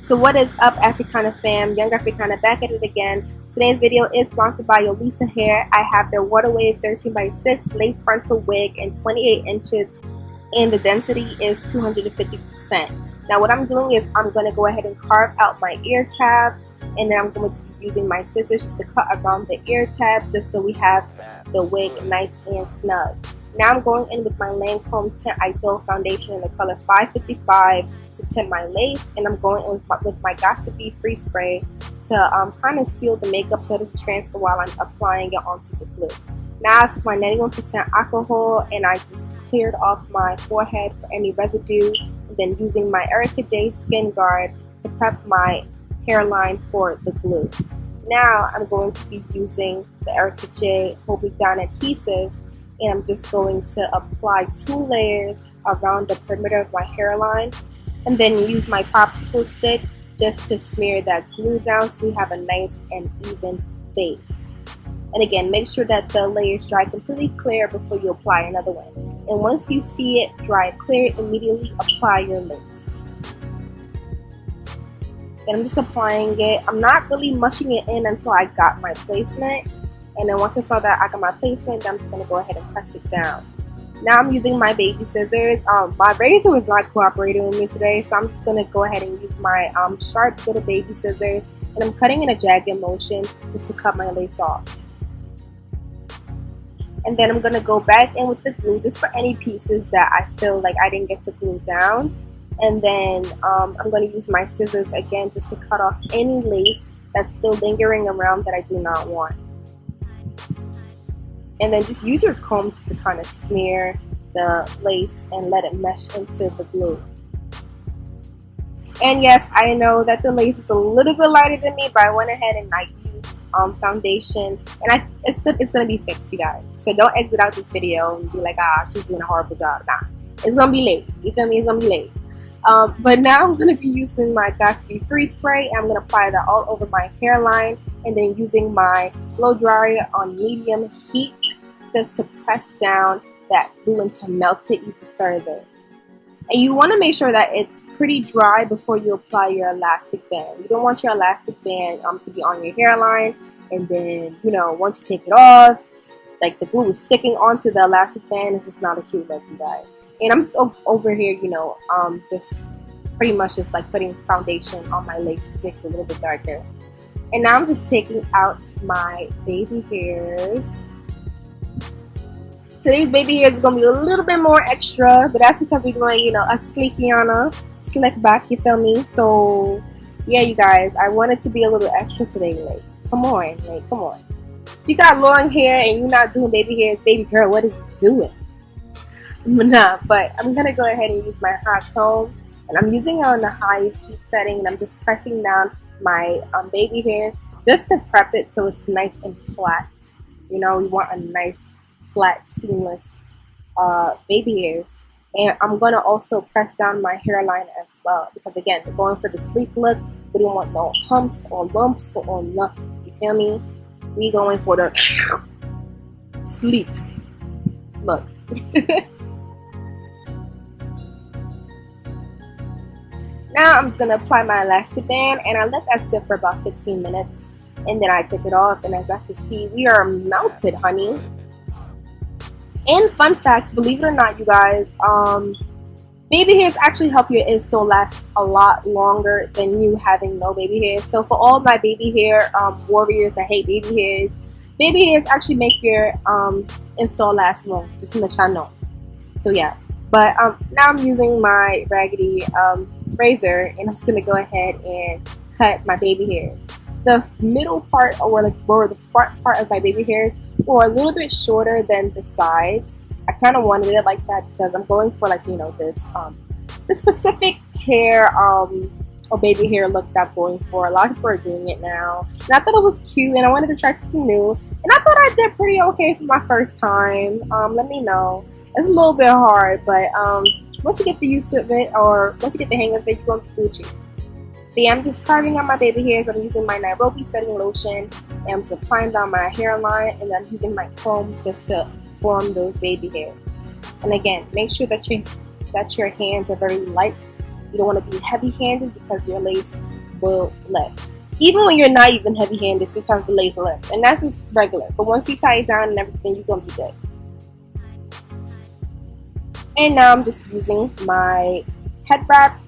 So what is up, Africana fam? Young Africana back at it again. Today's video is sponsored by Yolissahair. I have their Waterwave 13x6 lace frontal wig in 28 inches and the density is 250%. Now what I'm doing is I'm going to go ahead and carve out my ear tabs, and then I'm going to be using my scissors just to cut around the ear tabs just so we have the wig nice and snug. Now I'm going in with my Lancome Tint Idol foundation in the color 555 to tint my lace, and I'm going in with my Got2b Free Spray to kind of seal the makeup so it doesn't transfer while I'm applying it onto the glue. Now I took my 91% alcohol and I just cleared off my forehead for any residue, and then using my Erica J Skin Guard to prep my hairline for the glue. Now I'm going to be using the Erica J Hold Me Down adhesive, and I'm just going to apply 2 layers around the perimeter of my hairline, and then use my popsicle stick just to smear that glue down so we have a nice and even base. And again, make sure that the layers dry completely clear before you apply another one. And once you see it dry clear, immediately apply your lace. And I'm just applying it. I'm not really mushing it in until I got my placement. And then once I saw that I got my placement, then I'm just going to go ahead and press it down. Now I'm using my baby scissors. My razor was not cooperating with me today, so I'm just going to go ahead and use my sharp little baby scissors. And I'm cutting in a jagged motion just to cut my lace off. And then I'm going to go back in with the glue just for any pieces that I feel like I didn't get to glue down. And then I'm going to use my scissors again just to cut off any lace that's still lingering around that I do not want. And then just use your comb just to kind of smear the lace and let it mesh into the glue. And yes, I know that the lace is a little bit lighter than me, but I went ahead and I used foundation, and it's gonna be fixed, you guys. So don't exit out this video and be like, ah, she's doing a horrible job. Nah, it's gonna be late. You feel me? It's gonna be late. But now I'm gonna be using my Got2b Free Spray, and I'm gonna apply that all over my hairline, and then using my blow dryer on medium heat just to press down that glue and to melt it even further. And you want to make sure that it's pretty dry before you apply your elastic band. You don't want your elastic band to be on your hairline, and then, you know, once you take it off, like the glue is sticking onto the elastic band. It's just not a cute look, you guys. And I'm just over here, you know, just pretty much just like putting foundation on my lace just to make it a little bit darker. And now I'm just taking out my baby hairs. Today's baby hairs is going to be a little bit more extra, but that's because we're doing, you know, a sleekiana, slick back, you feel me? So, yeah, you guys, I wanted to be a little extra today, like, come on, like, come on. If you got long hair and you're not doing baby hairs, baby girl, what is you doing? Nah, but I'm going to go ahead and use my hot comb, and I'm using it on the highest heat setting, and I'm just pressing down my baby hairs just to prep it so it's nice and flat. You know, we want a nice flat, seamless baby hairs. And I'm going to also press down my hairline as well, because again, we're going for the sleek look. We don't want no humps or lumps or nothing. You feel me? We going for the sleek look. Now I'm just going to apply my elastic band, and I let that sit for about 15 minutes, and then I took it off, and as I can see, we are melted, honey. And fun fact, believe it or not, you guys, baby hairs actually help your install last a lot longer than you having no baby hairs. So for all my baby hair warriors that hate baby hairs actually make your install last long, just in the channel. So yeah, but now I'm using my raggedy razor, and I'm just going to go ahead and cut my baby hairs. The middle part, or the front part of my baby hairs, were a little bit shorter than the sides. I kind of wanted it like that because I'm going for, like, you know, this specific hair or baby hair look that I'm going for. A lot of people are doing it now, and I thought it was cute, and I wanted to try something new, and I thought I did pretty okay for my first time. Let me know. It's a little bit hard, but once you get the use of it, or once you get the hang of it, you're going to be Gucci. But yeah, I'm just carving out my baby hairs. I'm using my Nairobi setting lotion, and I'm just applying down my hairline, and I'm using my comb just to form those baby hairs. And again, make sure that your hands are very light You don't want to be heavy-handed because your lace will lift. Even when you're not even heavy-handed, sometimes the lace lift, and that's just regular. But once you tie it down and everything, you're gonna be good. And now I'm just using my head wrap,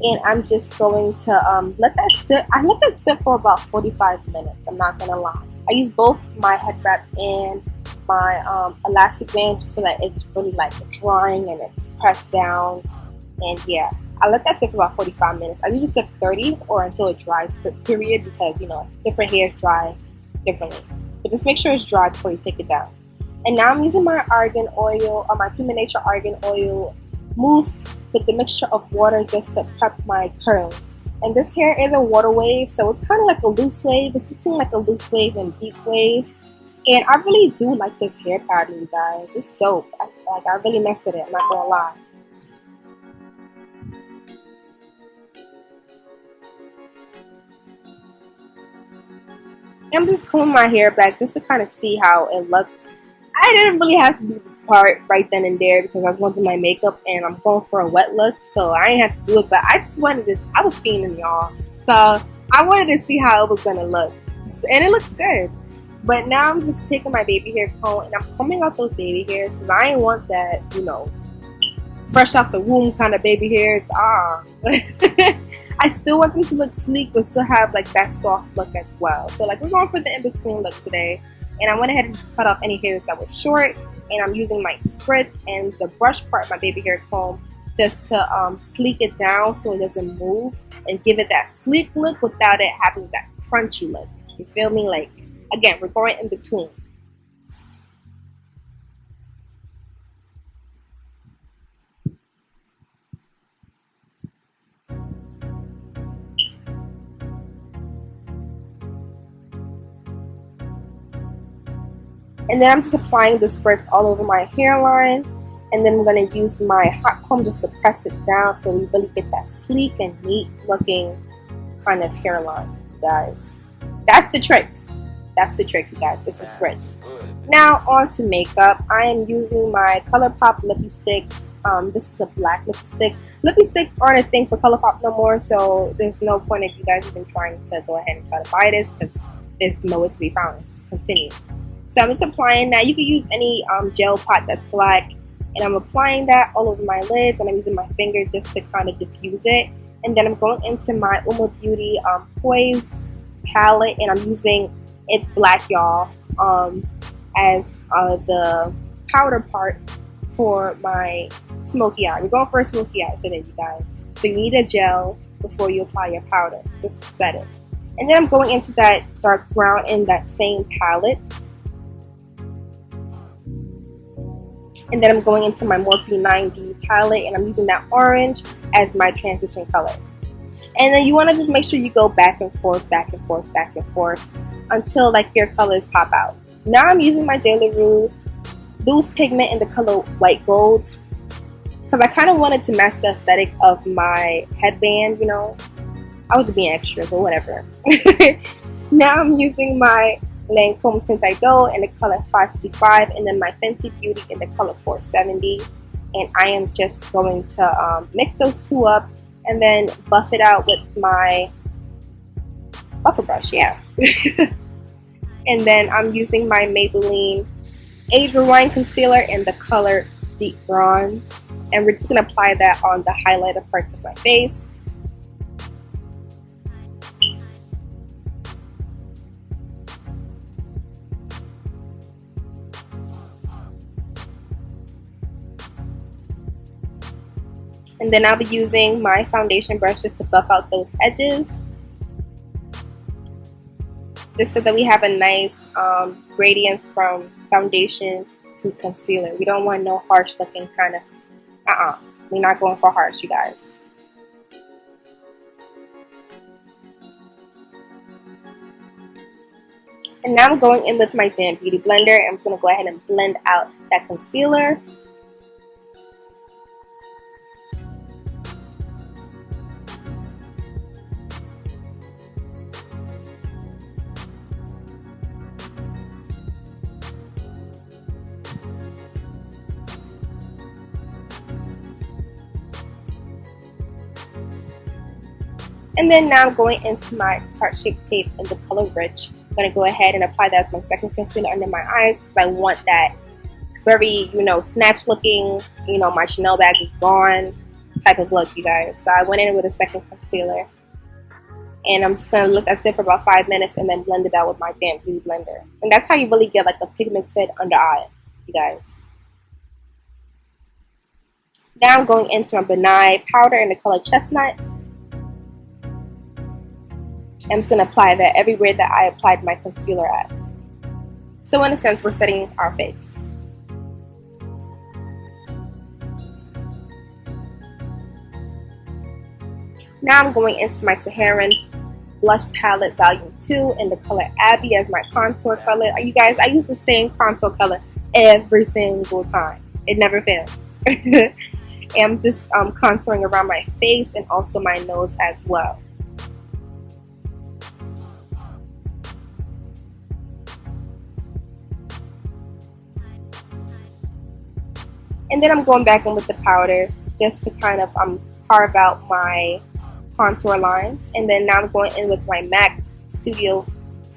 and I'm just going to let that sit. I let that sit for about 45 minutes. I'm not gonna lie. I use both my head wrap and my elastic band just so that it's really like drying and it's pressed down. And yeah, I let that sit for about 45 minutes. I usually sit for 30 or until it dries, period, because you know different hairs dry differently. But just make sure it's dry before you take it down. And now I'm using my Argan Oil, or my Human Nature Argan Oil Mousse with the mixture of water just to prep my curls. And this hair is a water wave, so it's kind of like a loose wave. It's between like a loose wave and deep wave. And I really do like this hair pattern, you guys. It's dope. I really mess with it, I'm not gonna lie. I'm just combing my hair back just to kind of see how it looks. I didn't really have to do this part right then and there because I was going to do my makeup and I'm going for a wet look, so I didn't have to do it, but I just wanted this. I was fiending, y'all, so I wanted to see how it was going to look, and it looks good. But now I'm just taking my baby hair comb and I'm combing out those baby hairs because I ain't want that, you know, fresh out the womb kind of baby hairs. I still want them to look sleek but still have like that soft look as well. So like we're going for the in-between look today. And I went ahead and just cut off any hairs that were short. And I'm using my spritz and the brush part of my baby hair comb just to sleek it down so it doesn't move and give it that sleek look without it having that crunchy look. You feel me? Like, again, we're going in between. And then I'm just applying the spritz all over my hairline. And then I'm going to use my hot comb just to press it down so we really get that sleek and neat looking kind of hairline, guys. That's the trick. That's the trick, you guys. It's the spritz. Now on to makeup. I am using my ColourPop lippy sticks. This is a black lippy stick. Lippy sticks aren't a thing for ColourPop no more, so there's no point if you guys have been trying to go ahead and try to buy this because there's nowhere to be found. It's discontinued. So I'm just applying that. You can use any gel pot that's black. And I'm applying that all over my lids. And I'm using my finger just to kind of diffuse it. And then I'm going into my Uma Beauty Poise palette. And I'm using, it's black, y'all, as the powder part for my Smokey Eye. We're going for a Smokey Eye today, you guys. So you need a gel before you apply your powder, just to set it. And then I'm going into that dark brown in that same palette. And then I'm going into my Morphe 9D palette and I'm using that orange as my transition color. And then you want to just make sure you go back and forth, back and forth, back and forth until like your colors pop out. Now I'm using my J. LaRue loose pigment in the color white gold because I kind of wanted to match the aesthetic of my headband, you know. I was being extra, but whatever. Now I'm using my Lancome Tint Idol in the color 555 and then my Fenty Beauty in the color 470, and I am just going to mix those two up and then buff it out with my buffer brush, yeah. And then I'm using my Maybelline Age Rewind Concealer in the color Deep Bronze, and we're just going to apply that on the highlighter parts of my face. And then I'll be using my foundation brush just to buff out those edges. Just so that we have a nice gradients from foundation to concealer. We don't want no harsh looking kind of, we're not going for harsh, you guys. And now I'm going in with my damp beauty blender. I'm just going to go ahead and blend out that concealer. And then now I'm going into my Tarte Shape Tape in the color Rich. I'm going to go ahead and apply that as my second concealer under my eyes because I want that very, snatch looking, my Chanel bag is gone type of look, you guys. So I went in with a second concealer. And I'm just going to look at it for about 5 minutes and then blend it out with my damp beauty blender. And that's how you really get like a pigmented under eye, you guys. Now I'm going into my benign powder in the color Chestnut. I'm just going to apply that everywhere that I applied my concealer at. So in a sense, we're setting our face. Now I'm going into my Saharan Blush Palette Volume 2 in the color Abby as my contour color. You guys, I use the same contour color every single time. It never fails. And I'm just contouring around my face and also my nose as well. And then I'm going back in with the powder just to kind of carve out my contour lines. And then now I'm going in with my MAC Studio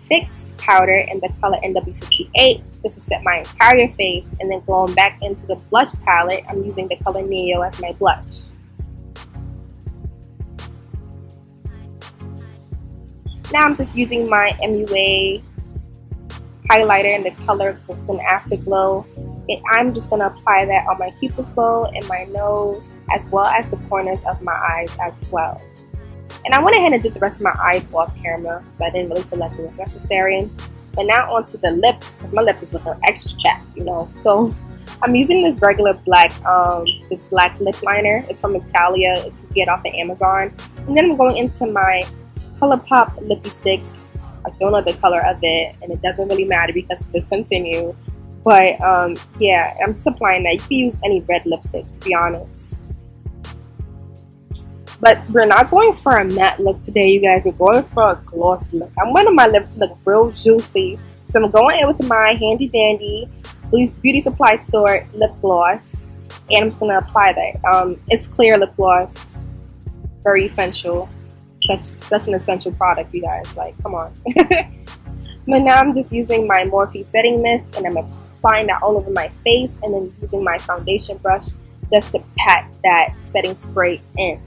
Fix powder in the color NW58 just to set my entire face. And then going back into the blush palette, I'm using the color Neo as my blush. Now I'm just using my MUA highlighter in the color Golden Afterglow. I'm just going to apply that on my cupid's bow and my nose as well as the corners of my eyes as well. And I went ahead and did the rest of my eyes off camera because I didn't really feel like it was necessary. But now onto the lips, because my lips is looking extra chapped, So I'm using this regular black lip liner. It's from Italia. It can get off of Amazon. And then I'm going into my ColourPop Lippy Sticks. I don't know the color of it, and it doesn't really matter because it's discontinued. But yeah, I'm just applying that. You can use any red lipstick, to be honest. But we're not going for a matte look today, you guys. We're going for a glossy look. I wanted my lips to look real juicy. So I'm going in with my handy dandy beauty supply store lip gloss. And I'm just going to apply that. It's clear lip gloss. Very essential. Such an essential product, you guys. Like, come on. But now I'm just using my Morphe setting mist. And I'm applying that all over my face. And then using my foundation brush just to pat that setting spray in.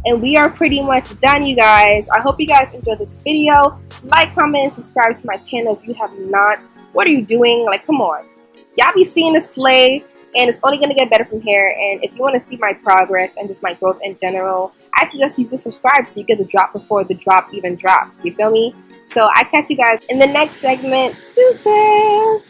And we are pretty much done, you guys. I hope you guys enjoyed this video. Like, comment, and subscribe to my channel if you have not. What are you doing? Like, come on. Y'all be seeing the slay, and it's only going to get better from here. And if you want to see my progress and just my growth in general, I suggest you to subscribe so you get the drop before the drop even drops. You feel me? So I catch you guys in the next segment. Deuces!